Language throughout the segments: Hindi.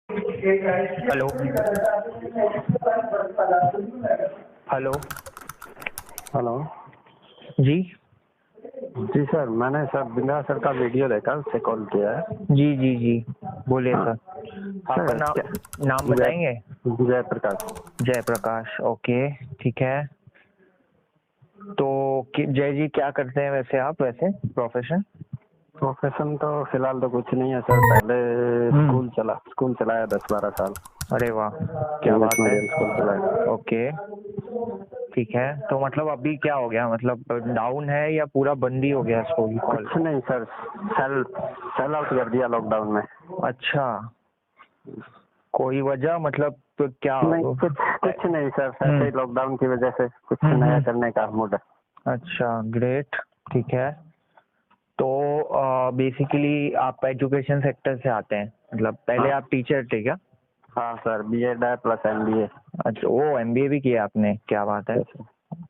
हेलो। हेलो। हेलो। जी जी सर, मैंने सर बिंद्रा सर का वीडियो देखा, उससे कॉल किया है। जी जी जी, बोलिए हाँ सर। आपका सर, नाम जय बताएंगे? जय प्रकाश। जयप्रकाश, ओके ठीक है। तो जय जी, क्या करते हैं वैसे आप, वैसे प्रोफेशन? प्रोफेशन तो फिलहाल तो कुछ नहीं है सर। पहले हम्म। स्कूल चलाया 10-12 साल। अरे वाह, क्या इंग्लिश बात है। मीडियम स्कूल चलाया। ओके ठीक है। तो मतलब अभी क्या हो गया, मतलब डाउन है या पूरा बंद ही हो गया स्कूल कॉल? कुछ नहीं सर, सेल सेल आउट कर दिया लॉकडाउन में। अच्छा, कोई वजह मतलब तो क्या? नहीं, कुछ नहीं सर, ऐसे ही लॉकडाउन की वजह से कुछ नया हम्म। करने का मूड है। अच्छा ग्रेट, ठीक है। तो बेसिकली आप एजुकेशन सेक्टर से आते हैं, मतलब पहले हाँ आप टीचर थे क्या? हाँ सर, बीएड है प्लस एमबीए। अच्छा, वो एमबीए भी किया आपने, क्या बात है।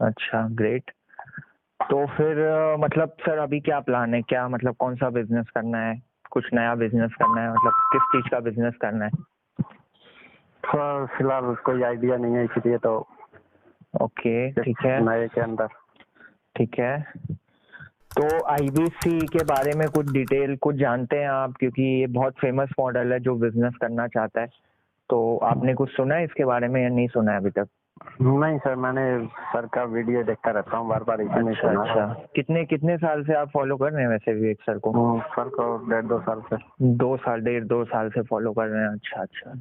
अच्छा ग्रेट। तो फिर मतलब सर अभी क्या प्लान है, क्या मतलब कौन सा बिजनेस करना है? कुछ नया बिजनेस करना है, मतलब किस चीज का बिजनेस करना है? तो फिलहाल कोई आइडिया नहीं है, इसलिए तो ओके ठीक है। नए के अंदर। ठीक है, तो आईबीसी के बारे में कुछ डिटेल कुछ जानते हैं आप? क्योंकि ये बहुत फेमस मॉडल है जो बिजनेस करना चाहता है। तो आपने कुछ सुना है इसके बारे में या नहीं सुना है अभी तक? नहीं सर, मैंने सर का वीडियो देखता रहता हूँ, बार बार इसी में अच्छा सुना। अच्छा, कितने कितने साल से आप फॉलो कर रहे हैं वैसे विवेक सर को? सर को 1.5-2 साल से। 2 साल, 1.5 2 साल से फॉलो कर रहे हैं, अच्छा अच्छा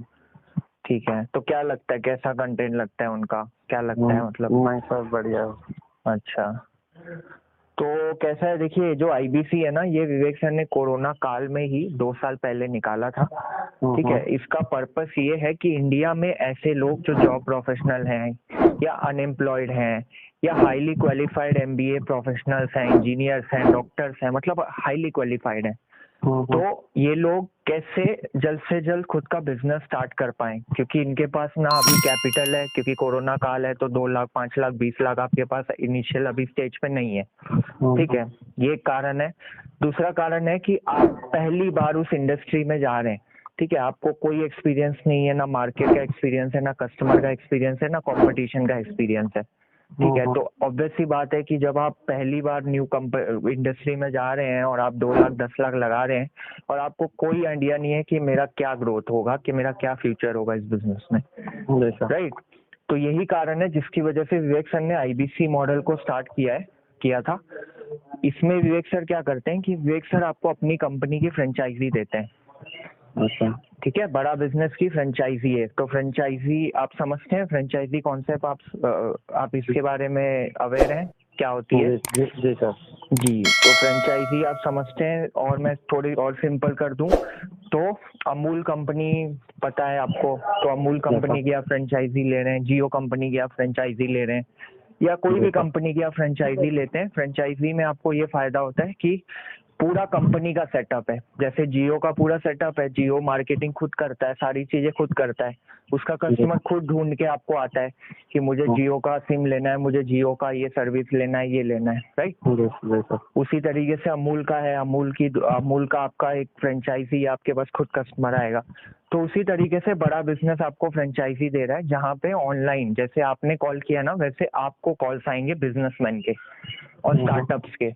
ठीक है। तो क्या लगता है, कैसा कंटेंट लगता है उनका, क्या लगता है मतलब? नहीं सर, बढ़िया। अच्छा, तो कैसा है, देखिए जो आईबीसी है ना, ये विवेक सर ने कोरोना काल में ही 2 साल पहले निकाला था। ठीक है, इसका पर्पस ये है कि इंडिया में ऐसे लोग जो जॉब प्रोफेशनल हैं या अनएम्प्लॉयड हैं या हाईली क्वालिफाइड एमबीए प्रोफेशनल्स हैं, इंजीनियर्स हैं, डॉक्टर्स हैं, मतलब हाईली क्वालिफाइड हैं, तो ये लोग कैसे जल्द से जल्द खुद का बिजनेस स्टार्ट कर पाएं, क्योंकि इनके पास ना अभी कैपिटल है, क्योंकि कोरोना काल है, तो 2 लाख 5 लाख 20 लाख आपके पास इनिशियल अभी स्टेज पे नहीं है। ठीक है, ये एक कारण है। दूसरा कारण है कि आप पहली बार उस इंडस्ट्री में जा रहे हैं। ठीक है, आपको कोई एक्सपीरियंस नहीं है, ना मार्केट का एक्सपीरियंस है, ना कस्टमर का एक्सपीरियंस है, ना कंपटीशन का एक्सपीरियंस है। ठीक है, तो ऑब्वियस सी बात है कि जब आप पहली बार न्यू इंडस्ट्री में जा रहे हैं और आप 2 लाख 10 लाख लगा रहे हैं और आपको कोई आइडिया नहीं है कि मेरा क्या ग्रोथ होगा, कि मेरा क्या फ्यूचर होगा इस बिजनेस में, राइट। तो यही कारण है जिसकी वजह से विवेक सर ने आईबीसी मॉडल को स्टार्ट किया था। इसमें विवेक सर क्या करते हैं कि विवेक सर आपको अपनी कंपनी की फ्रेंचाइजी देते हैं। अच्छा, ठीक है, बड़ा बिजनेस की फ्रेंचाइजी है, तो फ्रेंचाइजी आप समझते हैं, फ्रेंचाइजी कॉन्सेप्ट आप इसके बारे में अवेयर हैं क्या होती है? जी सर। जी, तो फ्रेंचाइजी आप समझते हैं, और मैं थोड़ी और सिंपल कर दूं तो अमूल कंपनी पता है आपको, तो अमूल कंपनी की आप फ्रेंचाइजी ले रहे हैं, जियो कंपनी की आप फ्रेंचाइजी ले रहे हैं, या कोई भी कंपनी की आप फ्रेंचाइजी लेते हैं, फ्रेंचाइजी में आपको ये फायदा होता है कि पूरा कंपनी का सेटअप है। जैसे जियो का पूरा सेटअप है, जियो मार्केटिंग खुद करता है, सारी चीजें खुद करता है, उसका कस्टमर खुद ढूंढ के आपको आता है कि मुझे जियो का सिम लेना है, मुझे जियो का ये सर्विस लेना है, ये लेना है, राइट। उसी तरीके से अमूल का है, अमूल का आपका एक फ्रेंचाइजी आपके पास खुद कस्टमर आएगा। तो उसी तरीके से बड़ा बिजनेस आपको फ्रेंचाइजी दे रहा है, जहाँ पे ऑनलाइन जैसे आपने कॉल किया ना, वैसे आपको कॉल्स आएंगे बिजनेसमैन के और स्टार्टअप्स के।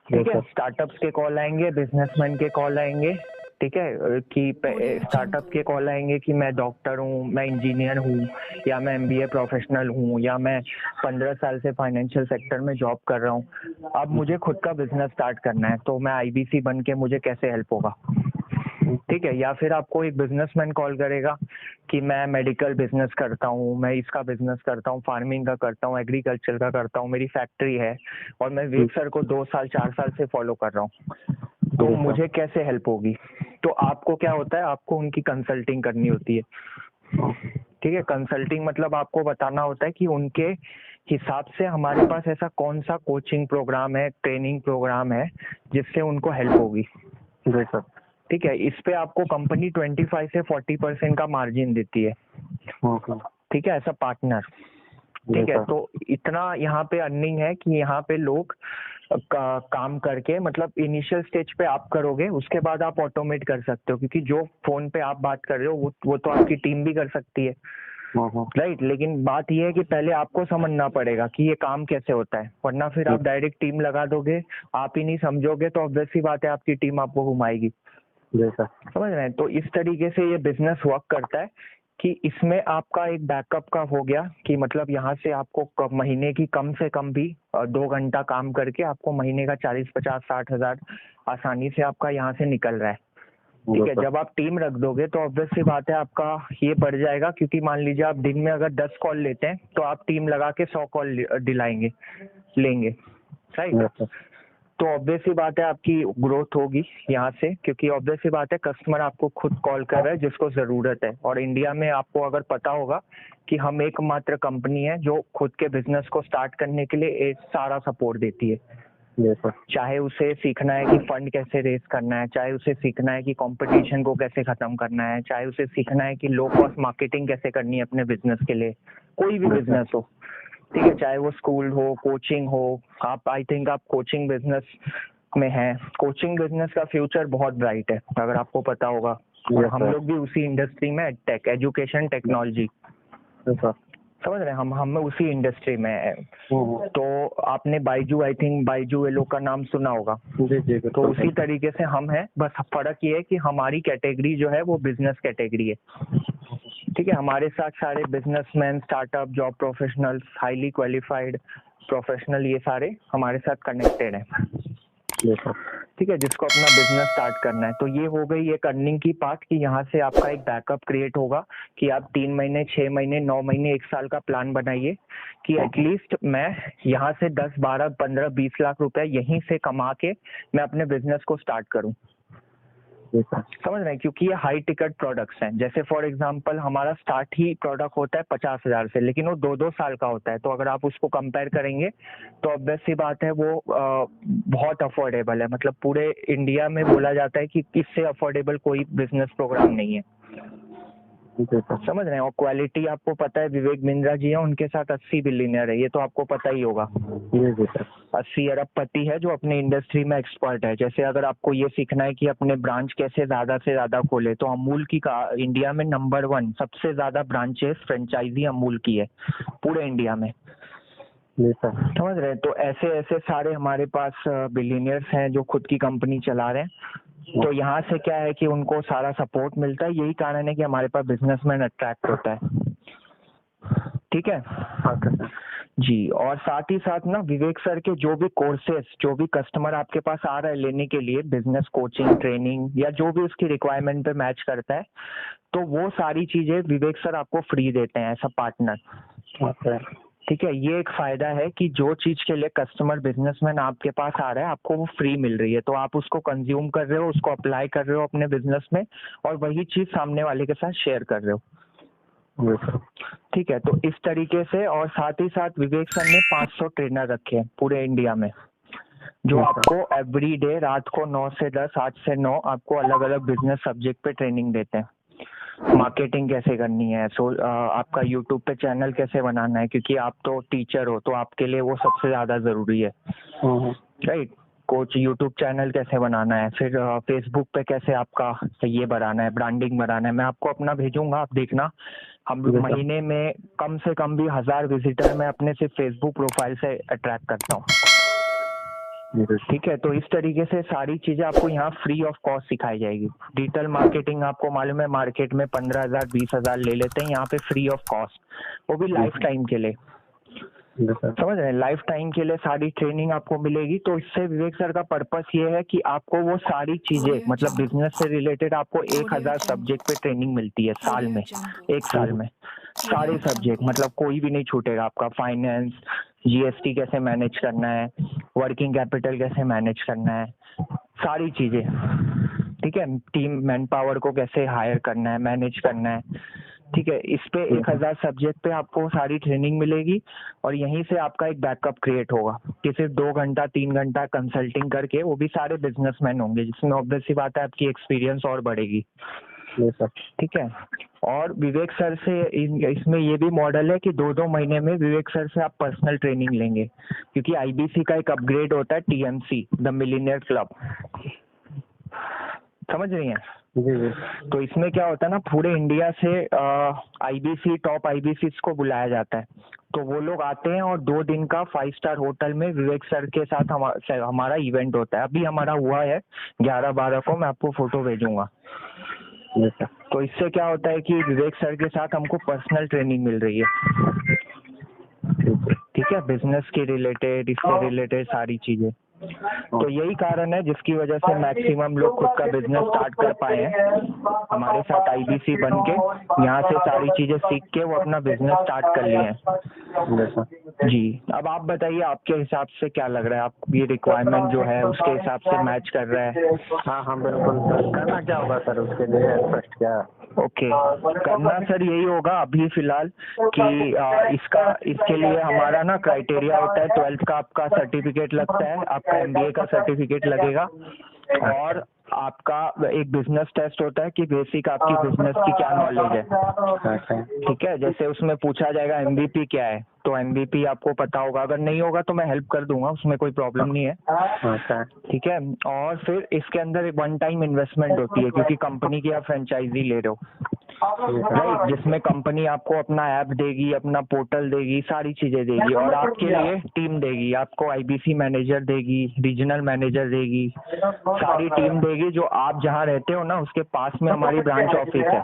ठीक है, स्टार्टअप्स के कॉल आएंगे, बिजनेसमैन के कॉल आएंगे। ठीक है, कि स्टार्टअप के कॉल आएंगे कि मैं डॉक्टर हूँ, मैं इंजीनियर हूँ, या मैं एमबीए प्रोफेशनल हूँ, या मैं 15 साल से फाइनेंशियल सेक्टर में जॉब कर रहा हूँ, अब मुझे खुद का बिजनेस स्टार्ट करना है, तो मैं आईबीसी बन के मुझे कैसे हेल्प होगा। ठीक है, या फिर आपको एक बिजनेसमैन कॉल करेगा कि मैं मेडिकल बिजनेस करता हूँ, मैं इसका बिजनेस करता हूँ, फार्मिंग का करता हूँ, एग्रीकल्चर का करता हूँ, मेरी फैक्ट्री है और मैं विवेक सर को 2 साल 4 साल से फॉलो कर रहा हूँ, तो मुझे कैसे हेल्प होगी। तो आपको क्या होता है, आपको उनकी कंसल्टिंग करनी होती है। ठीक है, कंसल्टिंग मतलब आपको बताना होता है कि उनके हिसाब से हमारे पास ऐसा कौन सा कोचिंग प्रोग्राम है, ट्रेनिंग प्रोग्राम है जिससे उनको हेल्प होगी। जी सर। ठीक है, इस पे आपको कंपनी 25 से 40% का मार्जिन देती है। ठीक है, ऐसा पार्टनर। ठीक है, तो इतना यहाँ पे अर्निंग है कि यहाँ पे लोग काम करके, मतलब इनिशियल स्टेज पे आप करोगे, उसके बाद आप ऑटोमेट कर सकते हो, क्योंकि जो फोन पे आप बात कर रहे हो वो तो आपकी टीम भी कर सकती है, राइट। लेकिन बात ये है कि पहले आपको समझना पड़ेगा कि ये काम कैसे होता है, वरना फिर आप डायरेक्ट टीम लगा दोगे, आप ही नहीं समझोगे तो ऑब्वियस सी बात है आपकी टीम आपको घुमाएगी। समझ रहे हैं? तो इस तरीके से ये बिजनेस वर्क करता है कि इसमें आपका एक बैकअप का हो गया कि मतलब यहाँ से आपको महीने की कम से कम भी 2 घंटा काम करके आपको महीने का 40-50-60 हज़ार आसानी से आपका यहाँ से निकल रहा है। ठीक है, जब आप टीम रख दोगे तो ऑब्वियस सी बात है आपका ये बढ़ जाएगा, क्योंकि मान लीजिए आप दिन में अगर 10 कॉल लेते हैं तो आप टीम लगा के 100 कॉल लेंगे, राइट। तो ऑब्वियस सी बात है आपकी ग्रोथ होगी यहाँ से, क्योंकि ऑब्वियस सी बात है कस्टमर आपको खुद कॉल कर रहा है जिसको जरूरत है। और इंडिया में आपको अगर पता होगा कि हम एकमात्र कंपनी है जो खुद के बिजनेस को स्टार्ट करने के लिए एक सारा सपोर्ट देती है। चाहे उसे सीखना है कि फंड कैसे रेस करना है, चाहे उसे सीखना है कि कंपटीशन को कैसे खत्म करना है, चाहे उसे सीखना है कि लो कॉस्ट मार्केटिंग कैसे करनी है अपने बिजनेस के लिए, कोई भी बिजनेस हो, ठीक है, चाहे वो स्कूल हो, कोचिंग हो। आप आई थिंक आप कोचिंग बिजनेस में हैं। कोचिंग बिजनेस का फ्यूचर बहुत ब्राइट है, अगर आपको पता होगा। और हम लोग भी उसी इंडस्ट्री में, टेक एजुकेशन टेक्नोलॉजी, समझ रहे हैं, हम उसी इंडस्ट्री में है। तो आपने बाइजू, आई थिंक बाइजू ये लोग का नाम सुना होगा। तो उसी तरीके से हम हैं, बस फर्क ये है कि हमारी कैटेगरी जो है वो बिजनेस कैटेगरी है। ठीक है, हमारे साथ सारे businessman, startup, job professionals, highly qualified professional, ये सारे हमारे साथ कनेक्टेड हैं। ठीक है, जिसको अपना बिजनेस स्टार्ट करना है। तो ये हो गई एक अर्निंग की पार्ट कि यहाँ से आपका एक बैकअप क्रिएट होगा कि आप 3 महीने, 6 महीने, 9 महीने, 1 साल का प्लान बनाइए कि एटलीस्ट मैं यहाँ से 10, 12, 15, 20 लाख रुपए यहीं से कमा के मैं अपने बिजनेस को स्टार्ट करूँ। समझ रहे हैं, क्योंकि ये हाई टिकट प्रोडक्ट्स हैं। जैसे फॉर एग्जांपल हमारा स्टार्ट ही प्रोडक्ट होता है 50,000 से, लेकिन वो 2-2 साल का होता है। तो अगर आप उसको कंपेयर करेंगे तो ऑब्वियस सी बात है वो बहुत अफोर्डेबल है। मतलब पूरे इंडिया में बोला जाता है कि इससे अफोर्डेबल कोई बिजनेस प्रोग्राम नहीं है। समझ रहे हैं। और क्वालिटी आपको पता है, विवेक बिंद्रा जी है, उनके साथ 80 बिलियनर है, ये तो आपको पता ही होगा। 80 अरबपति है जो अपने इंडस्ट्री में एक्सपर्ट है। जैसे अगर आपको ये सीखना है कि अपने ब्रांच कैसे ज्यादा से ज्यादा खोले, तो अमूल की इंडिया में नंबर 1 सबसे ज्यादा ब्रांचेस फ्रेंचाइजी अमूल की है पूरे इंडिया में। समझ रहे हैं। तो ऐसे ऐसे सारे हमारे पास बिलियनियर्स हैं जो खुद की कंपनी चला रहे हैं। तो यहाँ से क्या है कि उनको सारा सपोर्ट मिलता है। यही कारण है कि हमारे पास बिजनेसमैन अट्रैक्ट होता है। ठीक है जी। और साथ ही साथ ना विवेक सर के जो भी कोर्सेस, जो भी कस्टमर आपके पास आ रहा है लेने के लिए, बिजनेस कोचिंग, ट्रेनिंग या जो भी उसकी रिक्वायरमेंट पे मैच करता है, तो वो सारी चीजें विवेक सर आपको फ्री देते हैं एज अ पार्टनर। ठीक है, ये एक फायदा है कि जो चीज के लिए कस्टमर, बिजनेसमैन आपके पास आ रहा है, आपको वो फ्री मिल रही है। तो आप उसको कंज्यूम कर रहे हो, उसको अप्लाई कर रहे हो अपने बिजनेस में, और वही चीज सामने वाले के साथ शेयर कर रहे हो। ठीक है, तो इस तरीके से। और साथ ही साथ विवेक सर ने 500 ट्रेनर रखे हैं पूरे इंडिया में, जो आपको एवरी डे रात को 9 से 10, 8 से 9 आपको अलग अलग बिजनेस सब्जेक्ट पे ट्रेनिंग देते हैं। मार्केटिंग कैसे करनी है, आपका यूट्यूब पे चैनल कैसे बनाना है, क्योंकि आप तो टीचर हो तो आपके लिए वो सबसे ज्यादा जरूरी है, राइट। कोच यूट्यूब चैनल कैसे बनाना है, फिर फेसबुक पे कैसे आपका ये बनाना है, ब्रांडिंग बनाना है। मैं आपको अपना भेजूंगा, आप देखना। हम महीने में कम से कम भी 1000 विजिटर मैं अपने सिर्फ फेसबुक प्रोफाइल से अट्रैक्ट करता हूँ। ठीक है, तो इस तरीके से सारी चीजें आपको यहाँ फ्री ऑफ कॉस्ट सिखाई जाएगी। डिजिटल मार्केटिंग आपको मालूम है मार्केट में 15,000, 20,000 ले लेते हैं, यहाँ पे फ्री ऑफ कॉस्ट, वो भी लाइफ टाइम के लिए। समझ रहे हैं, लाइफ टाइम के लिए सारी ट्रेनिंग आपको मिलेगी। तो इससे विवेक सर का पर्पस ये है कि आपको वो सारी चीजें, मतलब बिजनेस से रिलेटेड आपको 1000 सब्जेक्ट पे ट्रेनिंग मिलती है साल में, 1 साल में सारे सब्जेक्ट, मतलब कोई भी नहीं छूटेगा आपका। फाइनेंस, जीएसटी कैसे मैनेज करना है, वर्किंग कैपिटल कैसे मैनेज करना है, सारी चीजें। ठीक है, टीम मैन पावर को कैसे हायर करना है, मैनेज करना है। ठीक है, इस पे 1000 सब्जेक्ट पे आपको सारी ट्रेनिंग मिलेगी। और यहीं से आपका एक बैकअप क्रिएट होगा कि सिर्फ 2 घंटा 3 घंटा कंसल्टिंग करके, वो भी सारे बिजनेसमैन होंगे, जिसमें ऑब्वियस सी बात है आपकी एक्सपीरियंस और बढ़ेगी। जी सर। ठीक है। और विवेक सर से इसमें ये भी मॉडल है कि 2-2 महीने में विवेक सर से आप पर्सनल ट्रेनिंग लेंगे, क्योंकि आईबीसी का एक अपग्रेड होता है टीएमसी, द मिलियनेयर क्लब, समझ रही हैं? जी जी। तो इसमें क्या होता है ना, पूरे इंडिया से आईबीसी टॉप आईबीसी को बुलाया जाता है, तो वो लोग आते हैं और 2 दिन का 5 स्टार होटल में विवेक सर के साथ हमारा इवेंट होता है। अभी हमारा हुआ है 11-12 को, मैं आपको फोटो भेजूंगा। जी सर। तो इससे क्या होता है कि विवेक सर के साथ हमको पर्सनल ट्रेनिंग मिल रही है, ठीक है, बिजनेस के रिलेटेड, इससे रिलेटेड सारी चीजें। तो यही कारण है जिसकी वजह से मैक्सिमम लोग खुद का बिजनेस स्टार्ट कर पाए हैं हमारे साथ आईबीसी बन के, यहाँ से सारी चीजें सीख के वो अपना बिजनेस स्टार्ट कर लिए हैं। जी, अब आप बताइए आपके हिसाब से क्या लग रहा है, आप ये रिक्वायरमेंट जो है उसके हिसाब से मैच कर रहा है? हाँ हाँ बिल्कुल सर। करना क्या होगा सर उसके लिए, फर्स्ट क्या? ओके, करना सर यही होगा अभी फिलहाल कि इसके लिए हमारा ना क्राइटेरिया होता है, 12th का आपका सर्टिफिकेट लगता है, आपका एमबीए का सर्टिफिकेट लगेगा, और आपका एक बिजनेस टेस्ट होता है कि बेसिक आपकी बिजनेस की क्या नॉलेज है, ठीक है। जैसे उसमें पूछा जाएगा एमबीपी क्या है, तो एमबीपी आपको पता होगा, अगर नहीं होगा तो मैं हेल्प कर दूंगा, उसमें कोई प्रॉब्लम नहीं है, ठीक है। और फिर इसके अंदर एक 1 टाइम इन्वेस्टमेंट होती है, क्योंकि कंपनी की आप फ्रेंचाइजी ले रहे हो, राइट, जिसमें कंपनी आपको अपना ऐप देगी, अपना पोर्टल देगी, सारी चीजें देगी, और आपके लिए टीम देगी, आपको आईबीसी मैनेजर देगी, रीजनल मैनेजर देगी, सारी टीम देगी। जो आप जहाँ रहते हो ना उसके पास में हमारी ब्रांच ऑफिस है,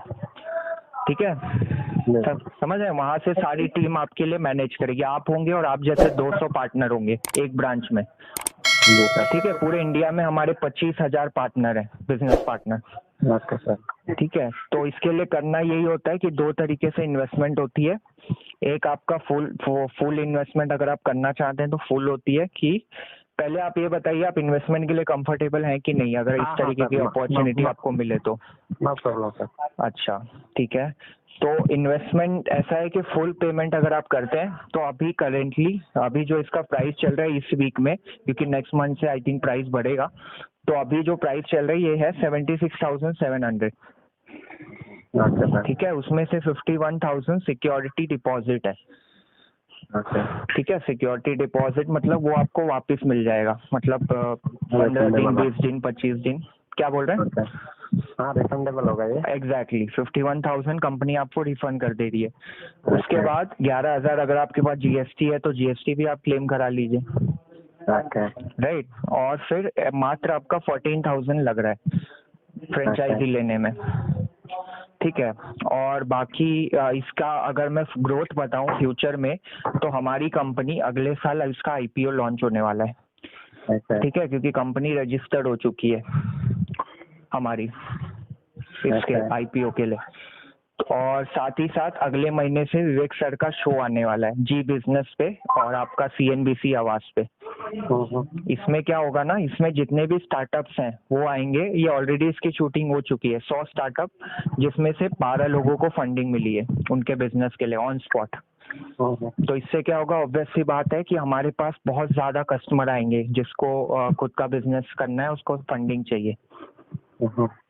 ठीक है, समझ रहे हैं? वहां से सारी टीम आपके लिए मैनेज करेगी, आप होंगे और आप जैसे 200 पार्टनर होंगे एक ब्रांच में, ठीक है। पूरे इंडिया में हमारे 25,000 पार्टनर हैं, बिजनेस पार्टनर, ठीक है। तो इसके लिए करना यही होता है कि 2 तरीके से इन्वेस्टमेंट होती है। एक आपका फुल इन्वेस्टमेंट अगर आप करना चाहते हैं तो फुल होती है कि पहले आप ये बताइए आप इन्वेस्टमेंट के लिए कंफर्टेबल हैं कि नहीं, अगर इस तरीके की अपॉर्चुनिटी आपको मिले तो? अच्छा, ठीक है। तो इन्वेस्टमेंट ऐसा है कि फुल पेमेंट अगर आप करते हैं तो अभी करेंटली अभी जो इसका प्राइस चल रहा है इस वीक में, क्योंकि नेक्स्ट मंथ से आई थिंक प्राइस बढ़ेगा, तो अभी जो प्राइस चल रही है 76,700, ठीक है। उसमें से 51,000 सिक्योरिटी डिपॉजिट है, ठीक है। सिक्योरिटी डिपॉजिट मतलब वो आपको वापस मिल जाएगा, मतलब 15 दिन, 20 दिन, 25 दिन। क्या बोल रहे हैं? हाँ रिफंडेबल होगा ये। एग्जैक्टली 51,000 कंपनी आपको रिफंड कर दे रही है। उसके बाद 11,000 अगर आपके पास जीएसटी है तो जीएसटी भी आप क्लेम करा लीजिए, राइट। और फिर मात्र आपका 14,000 लग रहा है फ्रेंचाइजी लेने में, ठीक है। और बाकी इसका अगर मैं ग्रोथ बताऊं फ्यूचर में, तो हमारी कंपनी अगले साल इसका आईपीओ लॉन्च होने वाला है, ठीक है, क्योंकि कंपनी रजिस्टर्ड हो चुकी है हमारी इसके आईपीओ के लिए। और साथ ही साथ अगले महीने से विवेक सर का शो आने वाला है जी बिजनेस पे और आपका सीएनबीसी आवाज पे। इसमें क्या होगा ना, इसमें जितने भी स्टार्टअप्स हैं वो आएंगे, ये ऑलरेडी इसकी शूटिंग हो चुकी है, 100 स्टार्टअप, जिसमें से 12 लोगों को फंडिंग मिली है उनके बिजनेस के लिए ऑन स्पॉट। तो इससे क्या होगा, ऑब्वियस सी बात है कि हमारे पास बहुत ज्यादा कस्टमर आएंगे जिसको खुद का बिजनेस करना है, उसको फंडिंग चाहिए,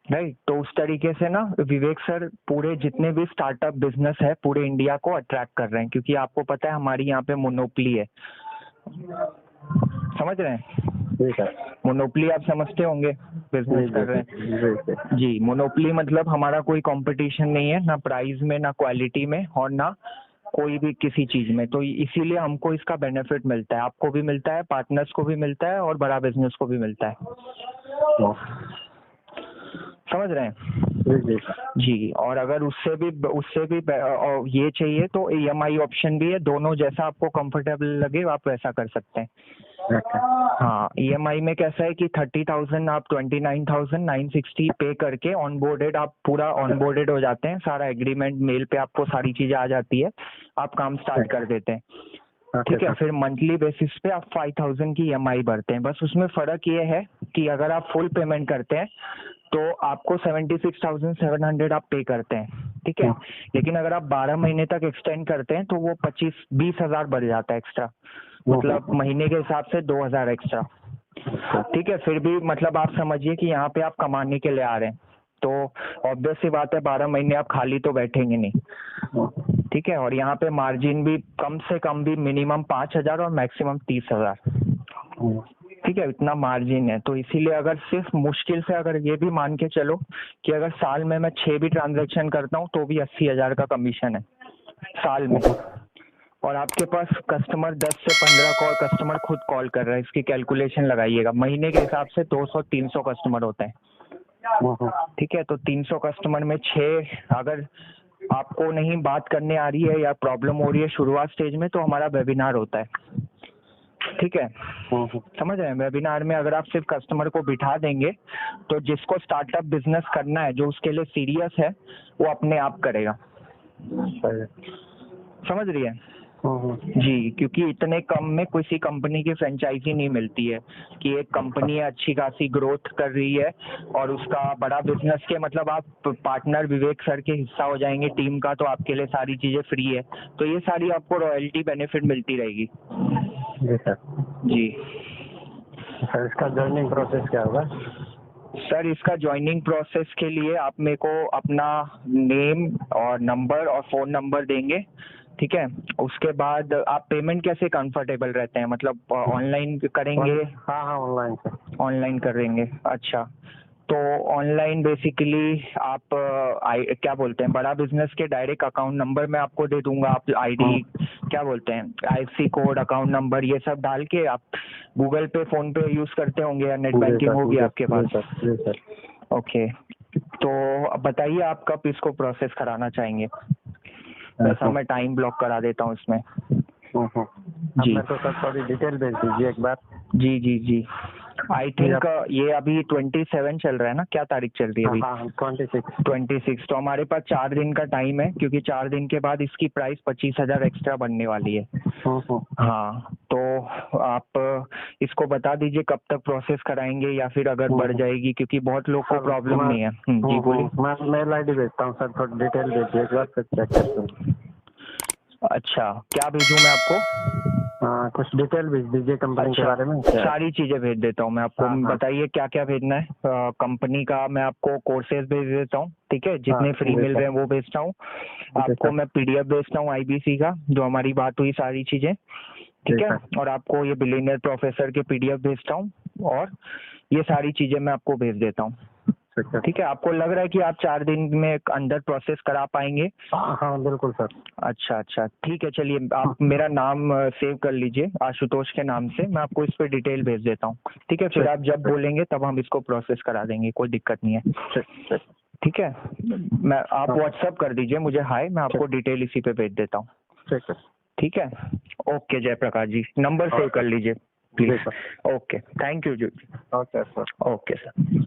राइट। तो उस तरीके से ना विवेक सर पूरे जितने भी स्टार्टअप बिजनेस है पूरे इंडिया को अट्रैक्ट कर रहे हैं, क्योंकि आपको पता है हमारी यहाँ पे मोनोपली है, समझ रहे हैं? मोनोपली आप समझते होंगे, बिजनेस कर रहे हैं जी। मोनोपली मतलब हमारा कोई कंपटीशन नहीं है, ना प्राइस में, ना क्वालिटी में, और ना कोई भी किसी चीज में। तो इसीलिए हमको इसका बेनिफिट मिलता है, आपको भी मिलता है, पार्टनर्स को भी मिलता है, और बड़ा बिजनेस को भी मिलता है, समझ रहे हैं? जी। और अगर उससे भी ये चाहिए तो ईएमआई ऑप्शन भी है, दोनों जैसा आपको कंफर्टेबल लगे आप वैसा कर सकते हैं। हाँ, ईएमआई में कैसा है कि 30,000 आप 29,960 पे करके ऑनबोर्डेड, आप पूरा ऑनबोर्डेड हो जाते हैं, सारा एग्रीमेंट मेल पे आपको सारी चीजें आ जाती है, आप काम स्टार्ट कर देते हैं, ठीक है। फिर मंथली बेसिस पे आप 5,000 की ईएमआई भरते हैं। बस उसमें फर्क ये है कि अगर आप फुल पेमेंट करते हैं तो आपको 76,700 आप पे करते हैं, ठीक है। लेकिन अगर आप 12 महीने तक एक्सटेंड करते हैं तो वो 20,000 बढ़ जाता है एक्स्ट्रा, मतलब महीने के हिसाब से 2,000 एक्स्ट्रा, ठीक है। फिर भी मतलब आप समझिए कि यहाँ पे आप कमाने के लिए आ रहे हैं, तो ऑब्वियस सी बात है 12 महीने आप खाली तो बैठेंगे नहीं, ठीक है। और यहाँ पे मार्जिन भी कम से कम भी मिनिमम 5,000 और मैक्सिमम 30,000, ठीक है, इतना मार्जिन है। तो इसीलिए अगर सिर्फ मुश्किल से अगर ये भी मान के चलो कि अगर साल में मैं 6 भी ट्रांजेक्शन करता हूँ तो भी 80,000 का कमीशन है साल में। और आपके पास कस्टमर 10 से 15 कॉल कस्टमर खुद कॉल कर रहा है, इसकी कैलकुलेशन लगाइएगा, महीने के हिसाब से 200-300 कस्टमर होते हैं, ठीक है। तो 300 कस्टमर में 6, अगर आपको नहीं बात करने आ रही है या प्रॉब्लम हो रही है शुरुआत स्टेज में, तो हमारा वेबिनार होता है, ठीक है, समझ रहे हैं। वेबिनार में अगर आप सिर्फ कस्टमर को बिठा देंगे तो जिसको स्टार्टअप बिजनेस करना है, जो उसके लिए सीरियस है, वो अपने आप करेगा, समझ रही है जी। क्योंकि इतने कम में किसी कंपनी की फ्रेंचाइजी नहीं मिलती है कि एक कंपनी अच्छी खासी ग्रोथ कर रही है और उसका बड़ा बिजनेस के मतलब आप पार्टनर विवेक सर के हिस्सा हो जाएंगे टीम का, तो आपके लिए सारी चीजें फ्री है, तो ये सारी आपको रॉयल्टी बेनिफिट मिलती रहेगी। जी सर। जी सर इसका ज्वाइनिंग प्रोसेस क्या होगा? सर इसका ज्वाइनिंग प्रोसेस के लिए आप मेरे को अपना नेम और नंबर और फ़ोन नंबर देंगे, ठीक है। उसके बाद आप पेमेंट कैसे कंफर्टेबल रहते हैं, मतलब ऑनलाइन करेंगे? हाँ हाँ ऑनलाइन सर। ऑनलाइन करेंगे, अच्छा। तो ऑनलाइन बेसिकली आप क्या बोलते हैं, बड़ा बिजनेस के डायरेक्ट अकाउंट नंबर मैं आपको दे दूंगा, आप आईडी क्या बोलते हैं IFSC कोड, अकाउंट नंबर, ये सब डाल के आप गूगल पे फोन पे यूज करते होंगे या नेट बैंकिंग होगी आपके पास? ओके, तो बताइए आप कब इसको प्रोसेस कराना चाहेंगे, वैसा मैं टाइम ब्लॉक करा देता हूँ इसमें। जी तो सर थोड़ी डिटेल भेज दीजिए एक बार। जी जी जी, आई थिंक ये अभी 27 चल रहा है ना, क्या तारीख चल रही है अभी? 26। तो हमारे पास 4 दिन का टाइम है, क्योंकि 4 दिन के बाद इसकी प्राइस 25,000 एक्स्ट्रा बनने वाली है। हाँ, तो आप इसको बता दीजिए कब तक प्रोसेस कराएंगे या फिर अगर बढ़ जाएगी, क्योंकि बहुत लोग को प्रॉब्लम नहीं है। जी बोलिए। मैं मेल आईडी भेजता हूँ सर, थोड़ी डिटेल भेजिए एक बार, फिर चेक करते हैं। अच्छा, क्या भेजूं मैं आपको? कुछ डिटेल भेज दीजिए कंपनी के बारे में। सारी चीजें भेज देता हूँ मैं आपको। बताइए क्या क्या भेजना है। कंपनी का मैं आपको कोर्सेज भेज देता हूँ, ठीक है, जितने फ्री मिल रहे हैं वो भेजता हूँ आपको। मैं PDF भेजता हूँ IBC का, जो हमारी बात हुई सारी चीजें, ठीक है। और आपको ये बिलियनियर प्रोफेसर के PDF भेजता हूँ, और ये सारी चीजें मैं आपको भेज देता हूँ, ठीक है। आपको लग रहा है कि आप 4 दिन में अंदर प्रोसेस करा पाएंगे? हाँ बिल्कुल सर। अच्छा अच्छा, ठीक है, चलिए आप मेरा नाम सेव कर लीजिए आशुतोष के नाम से, मैं आपको इस पे डिटेल भेज देता हूँ, ठीक है। फिर आप जब बोलेंगे तब हम इसको प्रोसेस करा देंगे, कोई दिक्कत नहीं है, ठीक है। मैं आप व्हाट्सअप कर दीजिए मुझे हाय, मैं आपको डिटेल इसी पे भेज देता हूँ, ठीक है। Okay Jayprakash ji, number save कर लीजिए प्लीज। ओके, थैंक यू जी। Okay sir. Okay sir.